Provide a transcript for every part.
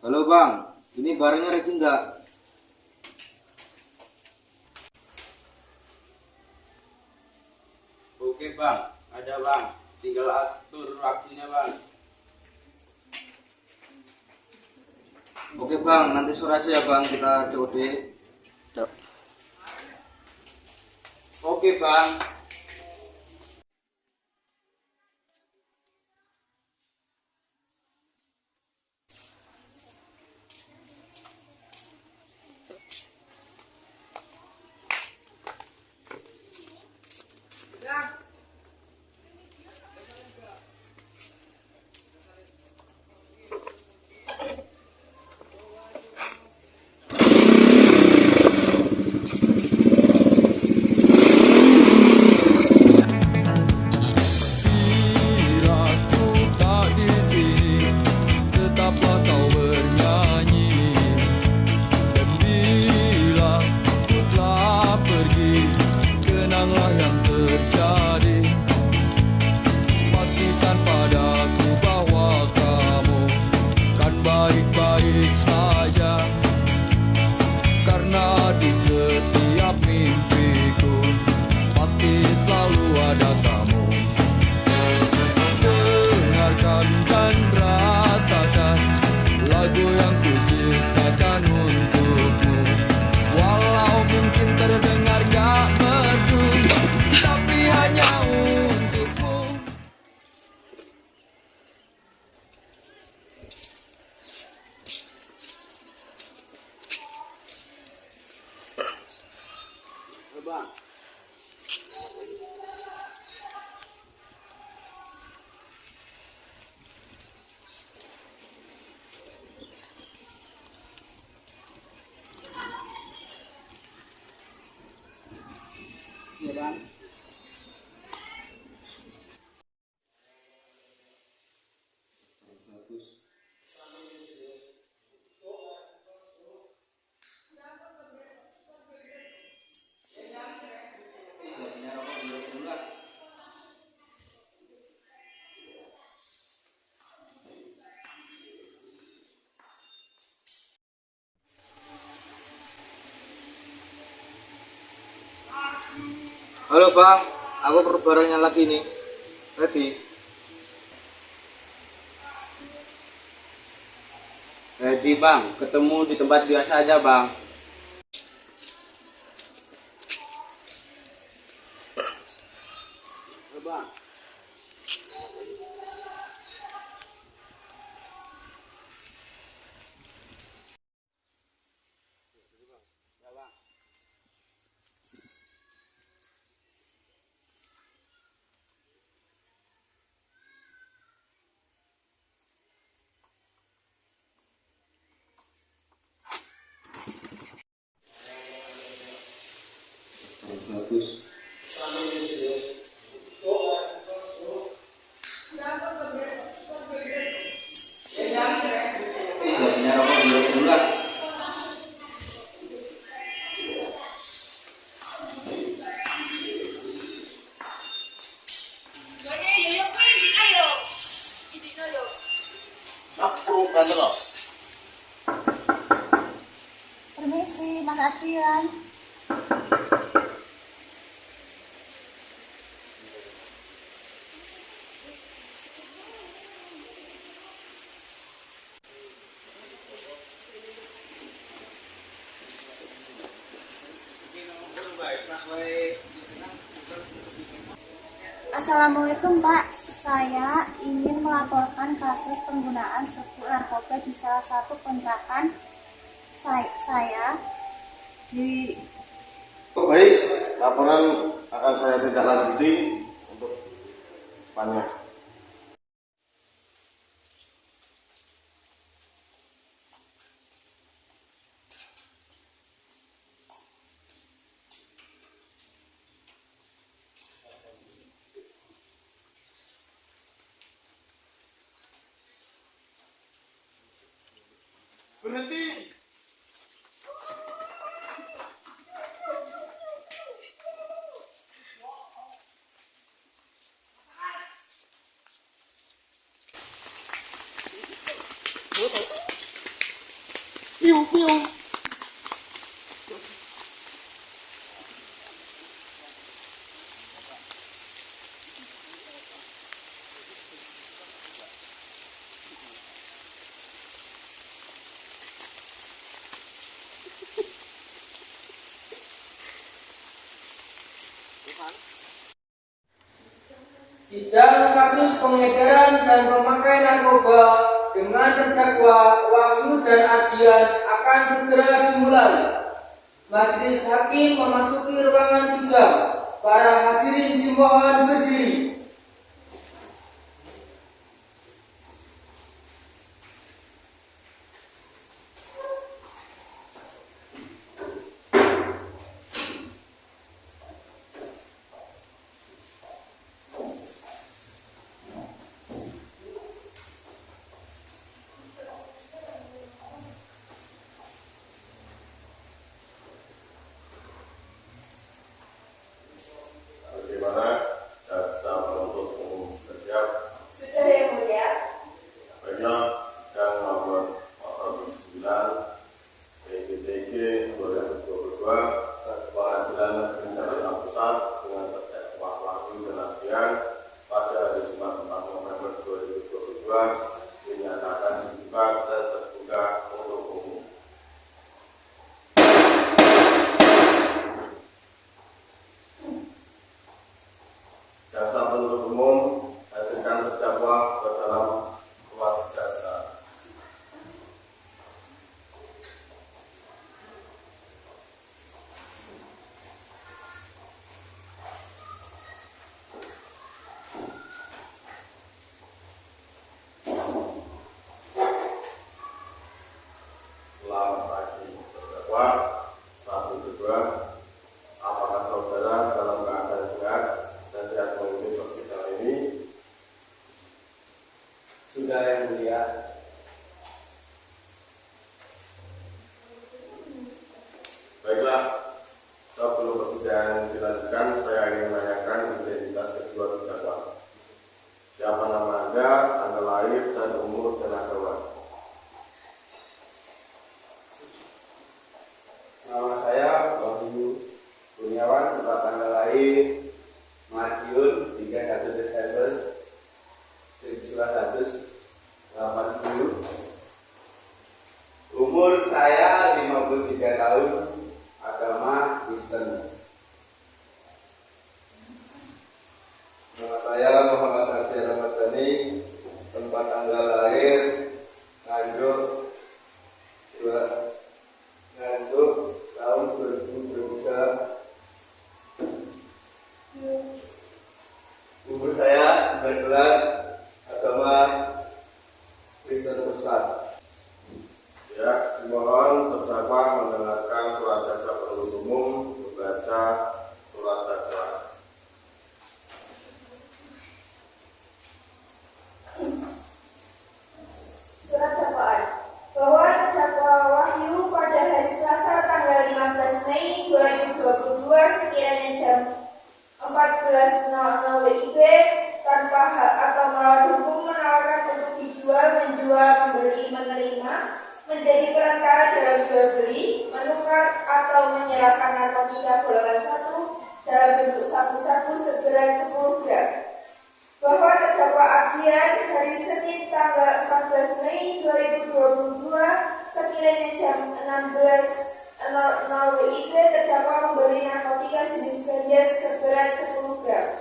Halo bang, ini barangnya ready nggak? Oke bang, ada bang. Tinggal atur waktunya bang. Oke bang, nanti sore aja ya bang kita COD. Oke bang. Bila ku tak di sini, tetaplah kau bernyanyi. Dan bila ku telah pergi, kenanglah yang terjadi. Pastikan padaku bahwa kamu kan baik-baik saja. Karena di setiap mimpiku pasti selalu ada kamu. Dengarkan dan rasakan lagu yang kuciptakan untukmu. Walau mungkin terdengar gak merdu, tapi hanya untukmu. Bang. Iya bang. Bagus. Nggak punya rokok biar dulu lah. Halo bang, aku perlu barangnya lagi nih. Ready? Ready bang, ketemu di tempat biasa aja bang. Bang. Ya bang. Bagus. Nggak punya rokok biar dulu lah. Permisi, Mas Adrian. Assalamualaikum Pak, saya ingin melaporkan kasus penggunaan serbuk narkoba di salah satu kontrakan saya di. Oh, baik, laporan akan saya tindak lanjuti untuk depannya. Berhenti. Sidang kasus pengedaran dan pemakaian narkoba dengan terdakwa Wahyu dan Ardian akan segera dimulai. Majelis hakim memasuki ruangan sidang. Para hadirin dimohon berdiri. Bagaimana jaksa penuntut umum sudah siap? Sudah yang mulia. Baiklah, sidang nomor 09 PDTG 2022 Pengadilan Negeri Jakarta Pusat dengan terdakwa Wahyu dan Ardian pada hari Jumat 4 November 2022 dinyatakan dibuka dan terbuka untuk umum. Jaksa penuntut umum hadirkan terdakwa ke dalam ruang jaksa. Selamat pagi terdakwa. 1, 2. Apakah saudara dalam keadaan sehat dan siap mengikuti persidangan ini? Sudah yang mulia. Baiklah, sebelum persidangan dilanjutkan, saya ingin menanyakan identitas kedua terdakwa. Siapa nama Anda, tanggal lahir, dan umur dan agama? Nama saya Wahyu Kurniawan, tempat tanggal lahir Madiun 31 Desember 1980. Umur saya 53 tahun, agama Kristen. Nama saya Muhammad Ardian Ramadhani, tempat tanggal lahir Nganjuk tahun 2023. Umur saya 19, agama Kristen Muslim. Ya, dimohon terdakwa mendengarkan surat jaksa penuntut umum, membaca surat dakwaan. Surat dakwaan bahwa terdakwa Wahyu pada hari Selasa tanggal 15 Mei 2022 sekiranya jam 14.00 WIB tanpa hak atau melawan hukum menawarkan untuk dijual, menjual, membeli, menerima, menjadi perantara dalam jual beli, menukar atau menyerahkan narkotika golongan 1 dalam bentuk sabu-sabu seberat 10 gram. Bahwa terdakwa Ardian hari Senin tanggal 14 Mei 2022 sekiranya jam 16.00 WIB terdakwa membeli narkotika jenis ganja seberat 10 gram.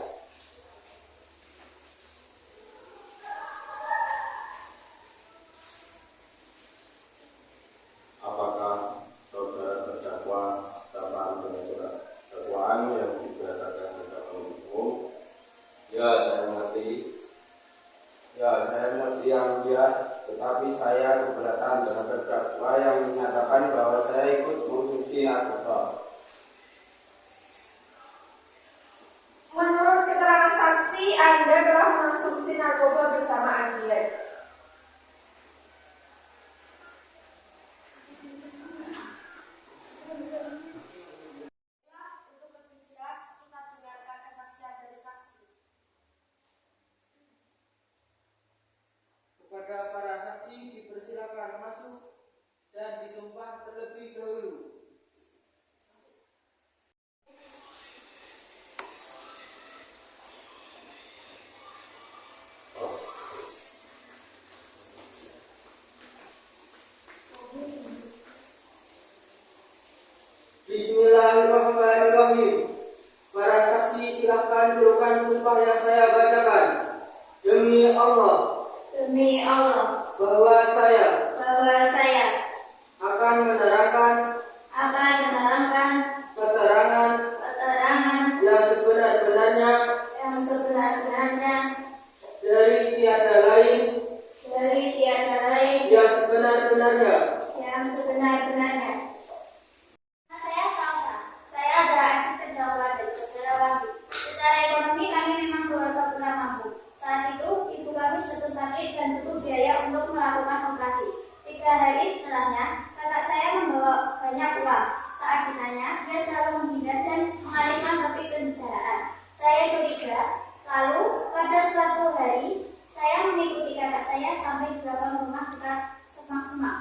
Apakah saudara terdakwa terpaham dengan surat dakwaan yang dibacakan jaksa penuntut umum? Ya, saya mengerti. Yang mulia, tetapi saya keberatan terhadap terdakwa yang menyatakan bahwa saya ikut mengkonsumsi narkoba. Menurut keterangan saksi, Anda telah mengkonsumsi narkoba bersama Ardian. Untuk lebih jelas, kita dengarkan kesaksian dari saksi. Kepada para saksi dipersilakan masuk dan disumpah Wahyu. Para saksi silahkan tirukan sumpah yang saya bacakan. Demi Allah, bahwa saya akan menerangkan keterangan yang sebenar-benarnya dari tiada lain yang sebenar-benarnya. Saya Salsa. Saya adalah adik terdakwa dari saudara Wahyu. Secara ekonomi kami memang keluarga kurang mampu. Saat itu ibu kami jatuh sakit dan butuh biaya untuk melakukan operasi. 3 hari setelahnya, kakak saya membawa banyak uang. Saat ditanya, dia selalu menghindar dan mengalihkan topik pembicaraan. Saya curiga. Lalu pada suatu hari, saya mengikuti kakak saya sampai di belakang rumah dekat semak-semak.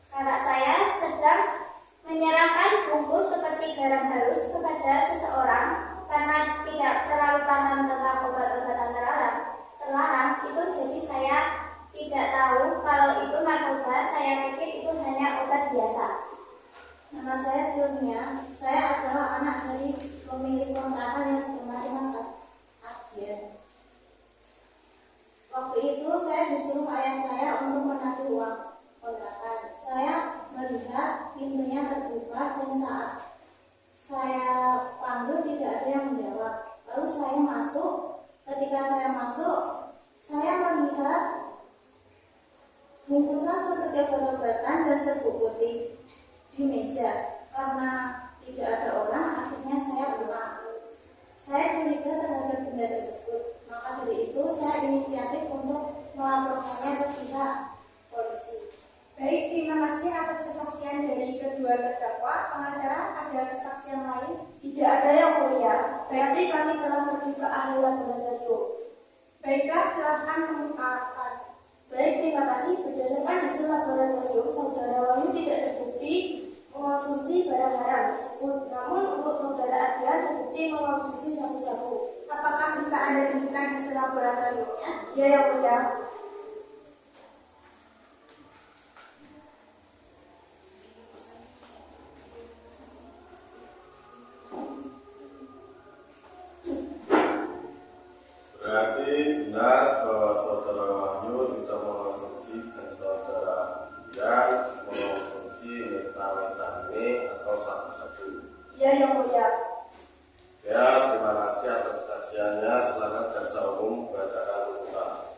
Kakak saya sedang menyerahkan bungkus seperti garam halus kepada seseorang. Karena tidak terlalu paham tentang obat-obatan terlarang itu, jadi saya tidak tahu kalau itu narkoba. Saya pikir itu hanya obat biasa. Nama saya Sylvia. Saya adalah anak dari pemilik kontrakan yang bernama Mas Adien. Waktu itu saya disuruh ayah saya untuk menagih uang kontrakan. Saya melihat pintunya terbuka dan saat saya panggil tidak ada yang menjawab. Lalu saya masuk. Ketika saya masuk, saya melihat bungkusan seperti obat-obatan dan serbuk putih di meja. Karena tidak ada orang, akhirnya saya pulang. Saya curiga terhadap benda tersebut. Maka dari itu saya inisiatif untuk melaporkannya ke pihak polisi. Baik, terima kasih atas kesaksian dari kedua terdakwa. Pengacara, ada kesaksian lain? Tidak ada yang mulia. Berarti kami telah pergi ke ahli laboratorium. Baiklah, silahkan mengucapkan. Baik, terima kasih. Berdasarkan hasil laboratorium, saudara Wahyu tidak terbukti mengonsumsi barang haram tersebut. Namun untuk saudara Adrian terbukti mengonsumsi sabu-sabu. Apakah bisa Anda tunjukkan hasil laboratoriumnya? Ya, yang mulia. Berarti benar bahwa saudara Wahyu tidak mengonsumsi dan saudara Adrian mengonsumsi methamphetamine atau sabu-sabu. Ya, yang mulia. Ya, terima kasih atas kesaksiannya. Silakan jaksa umum bacakan putusan.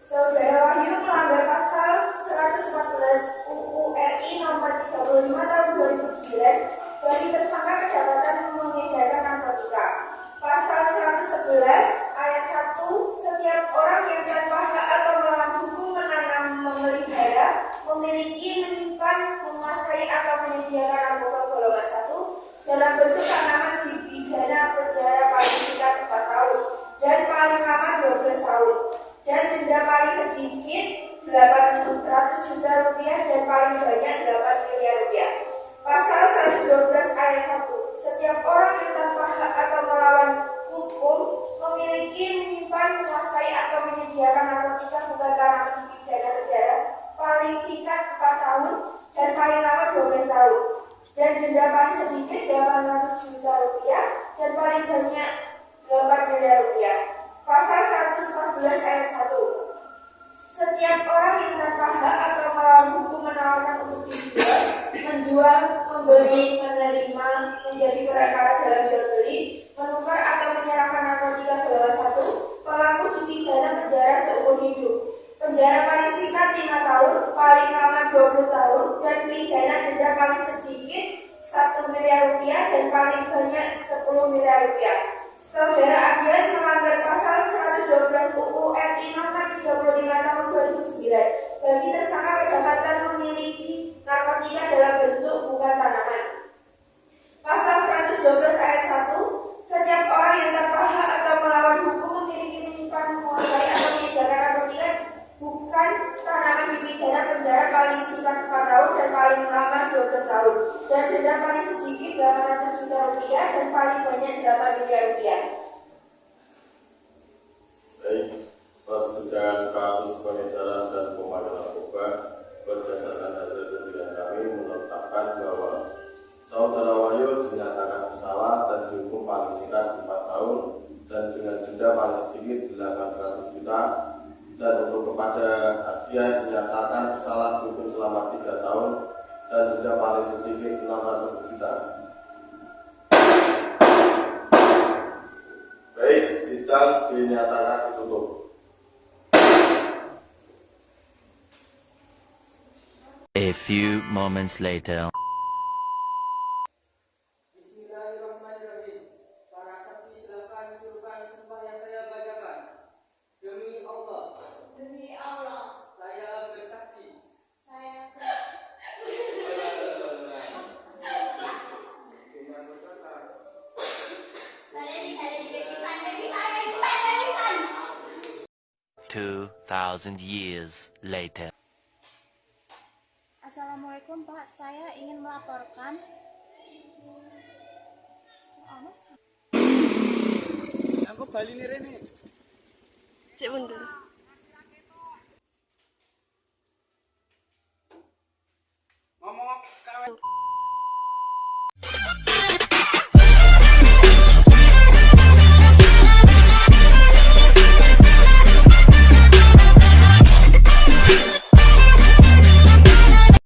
Saudara Wahyu melanggar pasal 114 UU RI nomor 35 tahun 2009 bagi tersangka kedapatan mengedarkan narkotika. Pasal 111 ayat 1, setiap orang yang tanpa hak atau melawan hukum menanam, memelihara, memiliki, menyimpan, menguasai atau menyediakan narkoba golongan 1 dalam bentuk tanaman dipidana penjara paling singkat 4 tahun dan paling lama 12 tahun dan denda paling sedikit 800 juta rupiah dan paling banyak 8 miliar rupiah. Pasal 112 ayat 1, setiap orang yang tanpa hak atau melawan hukum memiliki, menyimpan, menguasai atau menyediakan narkotika bukan tanaman dipidana penjara paling singkat 4 tahun dan paling lama 12 tahun dan denda paling sedikit 800 juta rupiah dan paling banyak 8 miliar rupiah. Pasal 114 ayat 1, setiap orang yang tanpa hak atau melawan hukum menawarkan untuk dijual, menjual, membeli, menerima, menjadi perantara dalam jual beli, menukar atau menyerahkan narkotika golongan 1, pelaku dipidana penjara seumur hidup. Penjara paling singkat 5 tahun, paling lama 20 tahun, dan pidana denda paling sedikit 1 miliar rupiah dan paling banyak 10 miliar rupiah. Saudara Adrian melanggar pasal 112 UU RI nomor 35 tahun 2009 bagi tersangka kedapatan memiliki narkotika dalam bentuk bukan tanaman. Pasal 112 ayat 1, setiap orang yang tanpa hak atau melawan hukum memiliki, menyimpan, menguasai atau menyediakan narkotika bukan tanaman dipidana penjara paling singkat 4 tahun dan paling lama 12 tahun dan denda paling sedikit 800 juta rupiah dan paling banyak 8 miliar rupiah. Baik, persidangan kasus pengedaran dan pemadaan narkoba berdasarkan hasil penelitian kami menetapkan bahwa dinyatakan bersalah dan dihukum paling singkat 4 tahun dan dengan denda paling sedikit 800 juta, dan untuk kepada Ardian dinyatakan bersalah dihukum selama 3 tahun dan denda paling sedikit 600 juta. Baik, sidang dinyatakan ditutup. A few moments later. Bismillahirrahmanirrahim. Para saksi silakan suruhkan sumpah yang saya bacakan. Demi Allah. Demi Allah, Saya bersaksi. saya Bisa. 2,000 years later. Assalamualaikum Pak, saya ingin melaporkan. Aku bali nih Rene. Cek mundur.